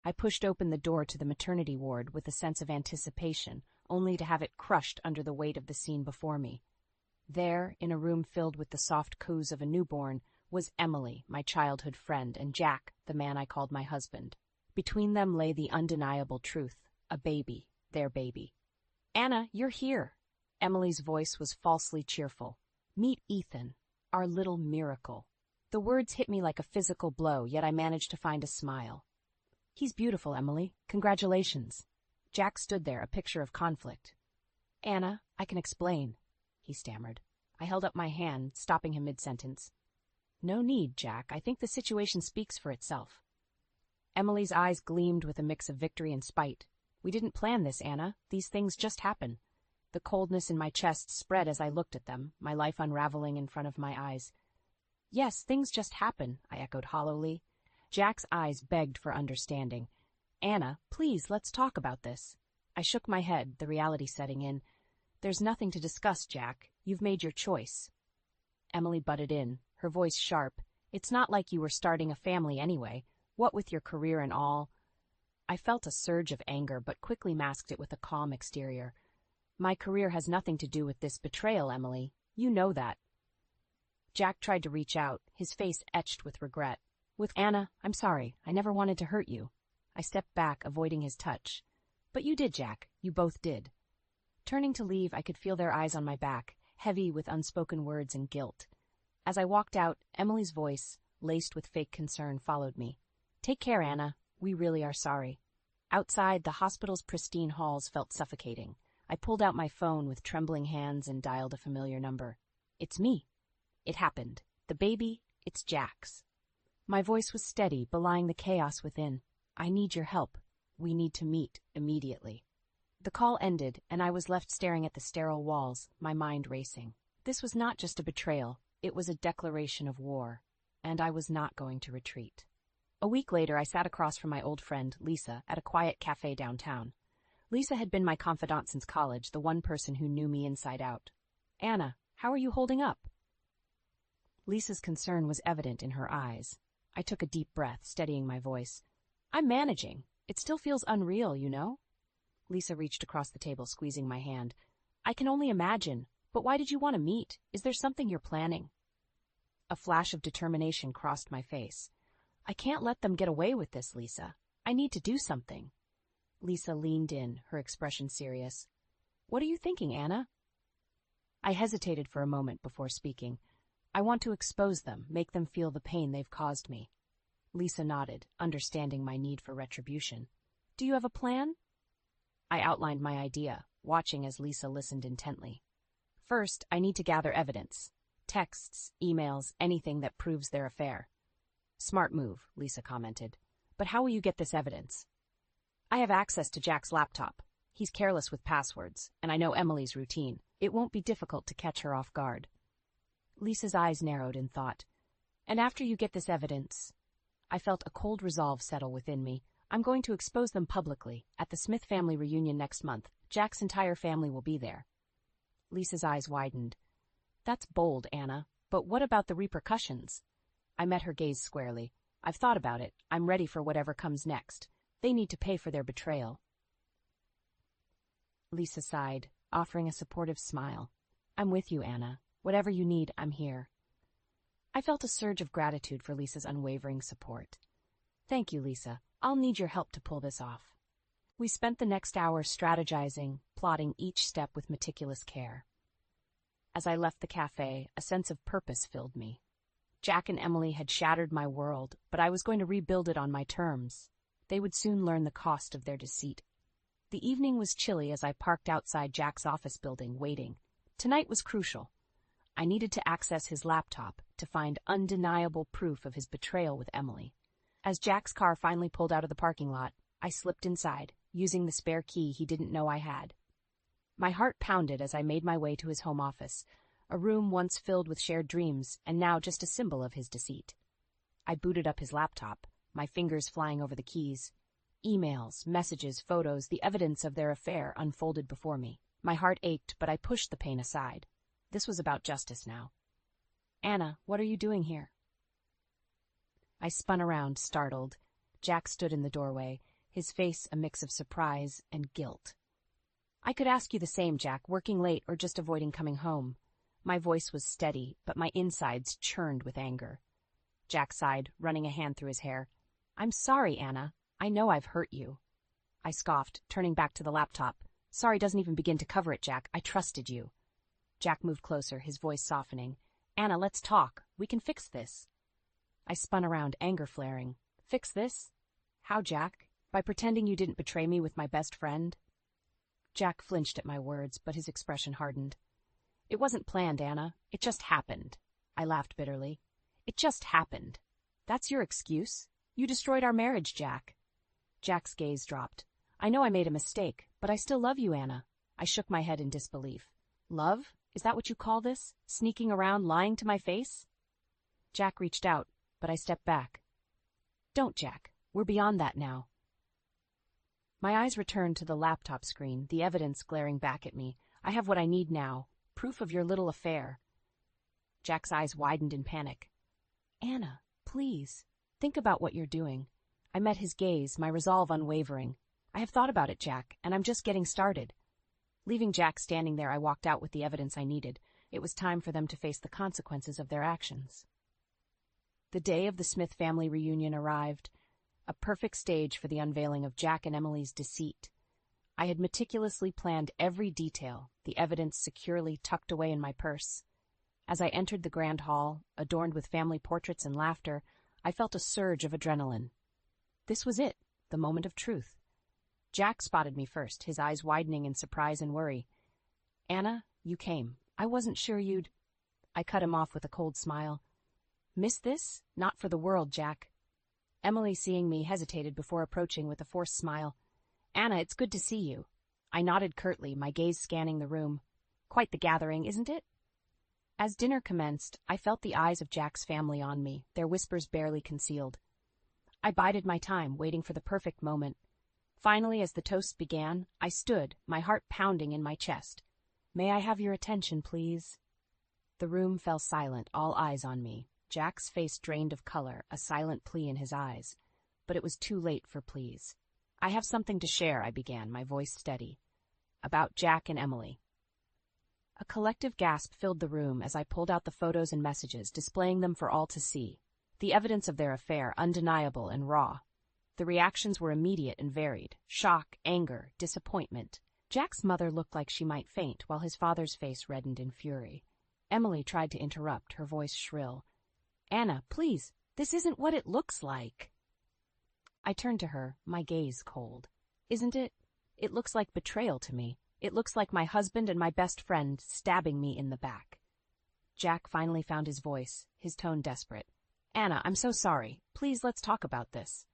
I pushed open the door to the maternity ward with a sense of anticipation, only to have it crushed under the weight of the scene before me. There, in a room filled with the soft coos of a newborn, was Emily, my childhood friend, and Jack, the man I called my husband. Between them lay the undeniable truth, a baby, their baby. "Anna, you're here." Emily's voice was falsely cheerful. "Meet Ethan, our little miracle." The words hit me like a physical blow, yet I managed to find a smile. "He's beautiful, Emily. Congratulations." Jack stood there, a picture of conflict. "Anna, I can explain," he stammered. I held up my hand, stopping him mid-sentence. "No need, Jack. I think the situation speaks for itself." Emily's eyes gleamed with a mix of victory and spite. "We didn't plan this, Anna. These things just happen." The coldness in my chest spread as I looked at them, my life unraveling in front of my eyes. "Yes, things just happen," I echoed hollowly. Jack's eyes begged for understanding. "Anna, please, let's talk about this." I shook my head, the reality setting in. "There's nothing to discuss, Jack. You've made your choice." Emily butted in, her voice sharp. "It's not like you were starting a family anyway. What with your career and all." I felt a surge of anger, but quickly masked it with a calm exterior. "My career has nothing to do with this betrayal, Emily. You know that." Jack tried to reach out, his face etched with regret. "Anna, I'm sorry. I never wanted to hurt you." I stepped back, avoiding his touch. "But you did, Jack. You both did." Turning to leave, I could feel their eyes on my back, heavy with unspoken words and guilt. As I walked out, Emily's voice, laced with fake concern, followed me. "Take care, Anna. We really are sorry." Outside, the hospital's pristine halls felt suffocating. I pulled out my phone with trembling hands and dialed a familiar number. "It's me." It happened. The baby, it's Jack's. My voice was steady, belying the chaos within. "I need your help. We need to meet immediately." The call ended, and I was left staring at the sterile walls, my mind racing. This was not just a betrayal, it was a declaration of war, and I was not going to retreat. A week later, I sat across from my old friend, Lisa, at a quiet cafe downtown. Lisa had been my confidant since college, the one person who knew me inside out. "Anna, how are you holding up?" Lisa's concern was evident in her eyes. I took a deep breath, steadying my voice. "I'm managing. It still feels unreal, you know?" Lisa reached across the table, squeezing my hand. "I can only imagine. But why did you want to meet? Is there something you're planning?" A flash of determination crossed my face. "I can't let them get away with this, Lisa. I need to do something." Lisa leaned in, her expression serious. "What are you thinking, Anna?" I hesitated for a moment before speaking. "I want to expose them, make them feel the pain they've caused me." Lisa nodded, understanding my need for retribution. "Do you have a plan?" I outlined my idea, watching as Lisa listened intently. "First, I need to gather evidence. Texts, emails, anything that proves their affair." "Smart move," Lisa commented. "But how will you get this evidence?" "I have access to Jack's laptop. He's careless with passwords, and I know Emily's routine. It won't be difficult to catch her off guard." Lisa's eyes narrowed in thought. "And after you get this evidence?" I felt a cold resolve settle within me. "I'm going to expose them publicly. At the Smith family reunion next month, Jack's entire family will be there." Lisa's eyes widened. "That's bold, Anna. But what about the repercussions?" I met her gaze squarely. "I've thought about it. I'm ready for whatever comes next. They need to pay for their betrayal." Lisa sighed, offering a supportive smile. "I'm with you, Anna. Whatever you need, I'm here." I felt a surge of gratitude for Lisa's unwavering support. "Thank you, Lisa. I'll need your help to pull this off." We spent the next hour strategizing, plotting each step with meticulous care. As I left the cafe, a sense of purpose filled me. Jack and Emily had shattered my world, but I was going to rebuild it on my terms. They would soon learn the cost of their deceit. The evening was chilly as I parked outside Jack's office building, waiting. Tonight was crucial. I needed to access his laptop to find undeniable proof of his betrayal with Emily. As Jack's car finally pulled out of the parking lot, I slipped inside, using the spare key he didn't know I had. My heart pounded as I made my way to his home office, a room once filled with shared dreams and now just a symbol of his deceit. I booted up his laptop, my fingers flying over the keys. Emails, messages, photos, the evidence of their affair unfolded before me. My heart ached, but I pushed the pain aside. This was about justice now. "Anna, what are you doing here?" I spun around, startled. Jack stood in the doorway, his face a mix of surprise and guilt. I could ask you the same, Jack, working late or just avoiding coming home. My voice was steady, but my insides churned with anger. Jack sighed, running a hand through his hair. I'm sorry, Anna. I know I've hurt you. I scoffed, turning back to the laptop. Sorry doesn't even begin to cover it, Jack. I trusted you. Jack moved closer, his voice softening. Anna, let's talk. We can fix this. I spun around, anger flaring. Fix this? How, Jack? By pretending you didn't betray me with my best friend? Jack flinched at my words, but his expression hardened. It wasn't planned, Anna. It just happened. I laughed bitterly. It just happened. That's your excuse? You destroyed our marriage, Jack. Jack's gaze dropped. I know I made a mistake, but I still love you, Anna. I shook my head in disbelief. Love? Is that what you call this? Sneaking around, lying to my face? Jack reached out, but I stepped back. Don't, Jack. We're beyond that now. My eyes returned to the laptop screen, the evidence glaring back at me. I have what I need now. Proof of your little affair. Jack's eyes widened in panic. Anna, please, think about what you're doing. I met his gaze, my resolve unwavering. I have thought about it, Jack, and I'm just getting started. Leaving Jack standing there, I walked out with the evidence I needed. It was time for them to face the consequences of their actions. The day of the Smith family reunion arrived, a perfect stage for the unveiling of Jack and Emily's deceit. I had meticulously planned every detail, the evidence securely tucked away in my purse. As I entered the grand hall, adorned with family portraits and laughter, I felt a surge of adrenaline. This was it, the moment of truth. Jack spotted me first, his eyes widening in surprise and worry. Anna, you came. I wasn't sure you'd... I cut him off with a cold smile. Miss this? Not for the world, Jack. Emily, seeing me, hesitated before approaching with a forced smile. Anna, it's good to see you. I nodded curtly, my gaze scanning the room. Quite the gathering, isn't it? As dinner commenced, I felt the eyes of Jack's family on me, their whispers barely concealed. I bided my time, waiting for the perfect moment. Finally, as the toast began, I stood, my heart pounding in my chest. May I have your attention, please? The room fell silent, all eyes on me. Jack's face drained of color, a silent plea in his eyes. But it was too late for pleas. I have something to share, I began, my voice steady. About Jack and Emily. A collective gasp filled the room as I pulled out the photos and messages, displaying them for all to see. The evidence of their affair, undeniable and raw. The reactions were immediate and varied. Shock, anger, disappointment. Jack's mother looked like she might faint, while his father's face reddened in fury. Emily tried to interrupt, her voice shrill. Anna, please, this isn't what it looks like. I turned to her, my gaze cold. Isn't it? It looks like betrayal to me. It looks like my husband and my best friend stabbing me in the back. Jack finally found his voice, his tone desperate. Anna, I'm so sorry. Please, let's talk about this.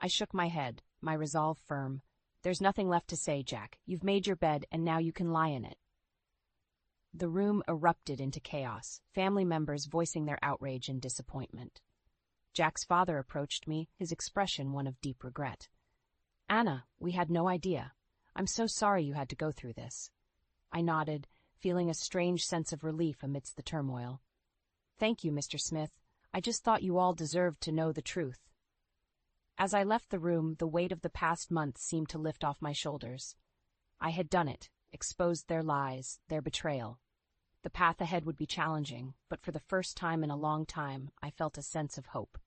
I shook my head, my resolve firm. There's nothing left to say, Jack. You've made your bed, and now you can lie in it. The room erupted into chaos, family members voicing their outrage and disappointment. Jack's father approached me, his expression one of deep regret. Anna, we had no idea. I'm so sorry you had to go through this. I nodded, feeling a strange sense of relief amidst the turmoil. Thank you, Mr. Smith. I just thought you all deserved to know the truth. As I left the room, the weight of the past months seemed to lift off my shoulders. I had done it, exposed their lies, their betrayal. The path ahead would be challenging, but for the first time in a long time, I felt a sense of hope.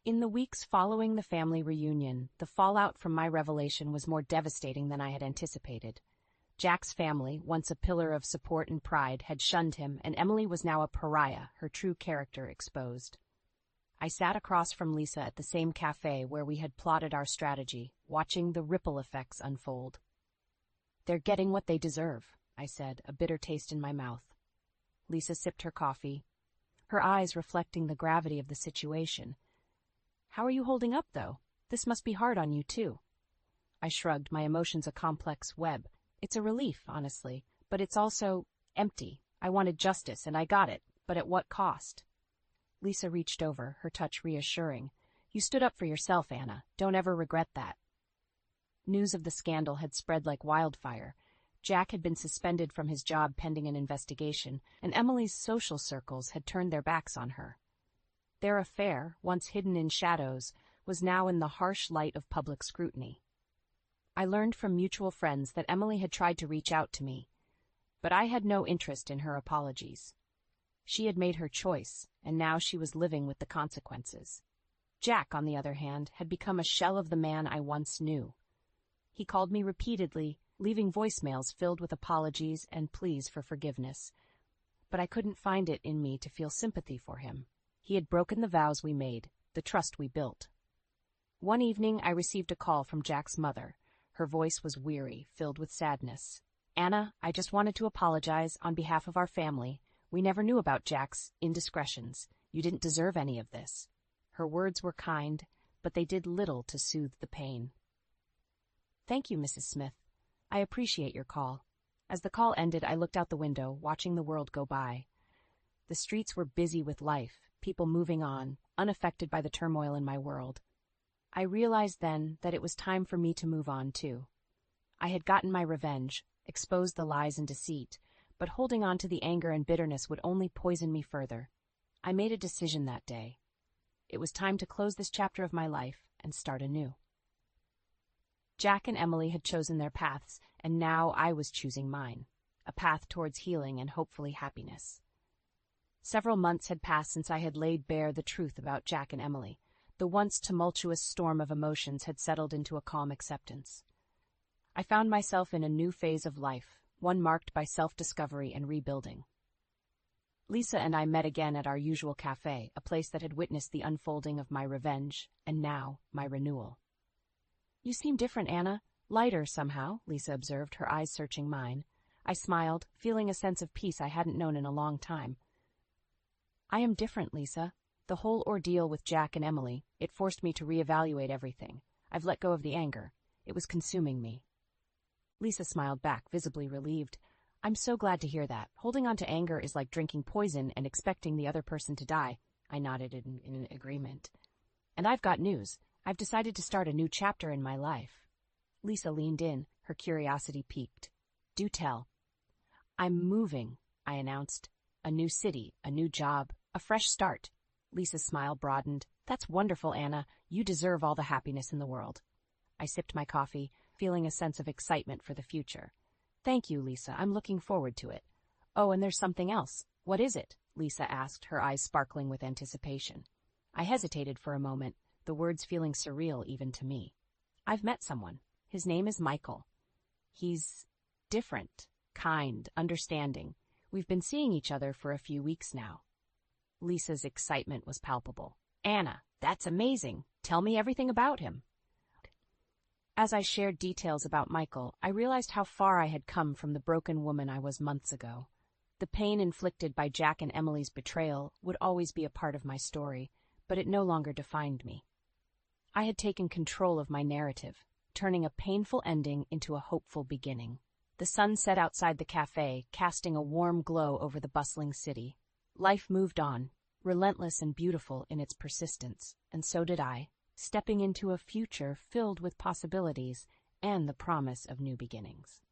In the weeks following the family reunion, the fallout from my revelation was more devastating than I had anticipated. Jack's family, once a pillar of support and pride, had shunned him, and Emily was now a pariah, her true character exposed. I sat across from Lisa at the same cafe where we had plotted our strategy, watching the ripple effects unfold. They're getting what they deserve, I said, a bitter taste in my mouth. Lisa sipped her coffee, her eyes reflecting the gravity of the situation. How are you holding up, though? This must be hard on you, too. I shrugged, my emotions a complex web. It's a relief, honestly, but it's also empty. I wanted justice, and I got it, but at what cost? Lisa reached over, her touch reassuring. You stood up for yourself, Anna. Don't ever regret that. News of the scandal had spread like wildfire. Jack had been suspended from his job pending an investigation, and Emily's social circles had turned their backs on her. Their affair, once hidden in shadows, was now in the harsh light of public scrutiny. I learned from mutual friends that Emily had tried to reach out to me, but I had no interest in her apologies. She had made her choice, and now she was living with the consequences. Jack, on the other hand, had become a shell of the man I once knew. He called me repeatedly, leaving voicemails filled with apologies and pleas for forgiveness. But I couldn't find it in me to feel sympathy for him. He had broken the vows we made, the trust we built. One evening I received a call from Jack's mother. Her voice was weary, filled with sadness. "Anna, I just wanted to apologize on behalf of our family. We never knew about Jack's indiscretions. You didn't deserve any of this." Her words were kind, but they did little to soothe the pain. "Thank you, Mrs. Smith. I appreciate your call." As the call ended, I looked out the window, watching the world go by. The streets were busy with life, people moving on, unaffected by the turmoil in my world. I realized then that it was time for me to move on, too. I had gotten my revenge, exposed the lies and deceit, but holding on to the anger and bitterness would only poison me further. I made a decision that day. It was time to close this chapter of my life and start anew. Jack and Emily had chosen their paths, and now I was choosing mine, a path towards healing and hopefully happiness. Several months had passed since I had laid bare the truth about Jack and Emily. The once tumultuous storm of emotions had settled into a calm acceptance. I found myself in a new phase of life, one marked by self-discovery and rebuilding. Lisa and I met again at our usual cafe, a place that had witnessed the unfolding of my revenge, and now my renewal. "You seem different, Anna. Lighter, somehow," Lisa observed, her eyes searching mine. I smiled, feeling a sense of peace I hadn't known in a long time. "I am different, Lisa. The whole ordeal with Jack and Emily, it forced me to reevaluate everything. I've let go of the anger. It was consuming me." Lisa smiled back, visibly relieved. "I'm so glad to hear that. Holding on to anger is like drinking poison and expecting the other person to die." I nodded in agreement. "And I've got news. I've decided to start a new chapter in my life." Lisa leaned in, her curiosity piqued. "Do tell." "I'm moving," I announced. "A new city, a new job, a fresh start." Lisa's smile broadened. "That's wonderful, Anna. You deserve all the happiness in the world." I sipped my coffee, feeling a sense of excitement for the future. "Thank you, Lisa. I'm looking forward to it." "Oh, and there's something else." "What is it?" Lisa asked, her eyes sparkling with anticipation. I hesitated for a moment, the words feeling surreal even to me. "I've met someone. His name is Michael. He's different, kind, understanding. We've been seeing each other for a few weeks now." Lisa's excitement was palpable. "Anna, that's amazing. Tell me everything about him." As I shared details about Michael, I realized how far I had come from the broken woman I was months ago. The pain inflicted by Jack and Emily's betrayal would always be a part of my story, but it no longer defined me. I had taken control of my narrative, turning a painful ending into a hopeful beginning. The sun set outside the cafe, casting a warm glow over the bustling city. Life moved on, relentless and beautiful in its persistence, and so did I, stepping into a future filled with possibilities and the promise of new beginnings.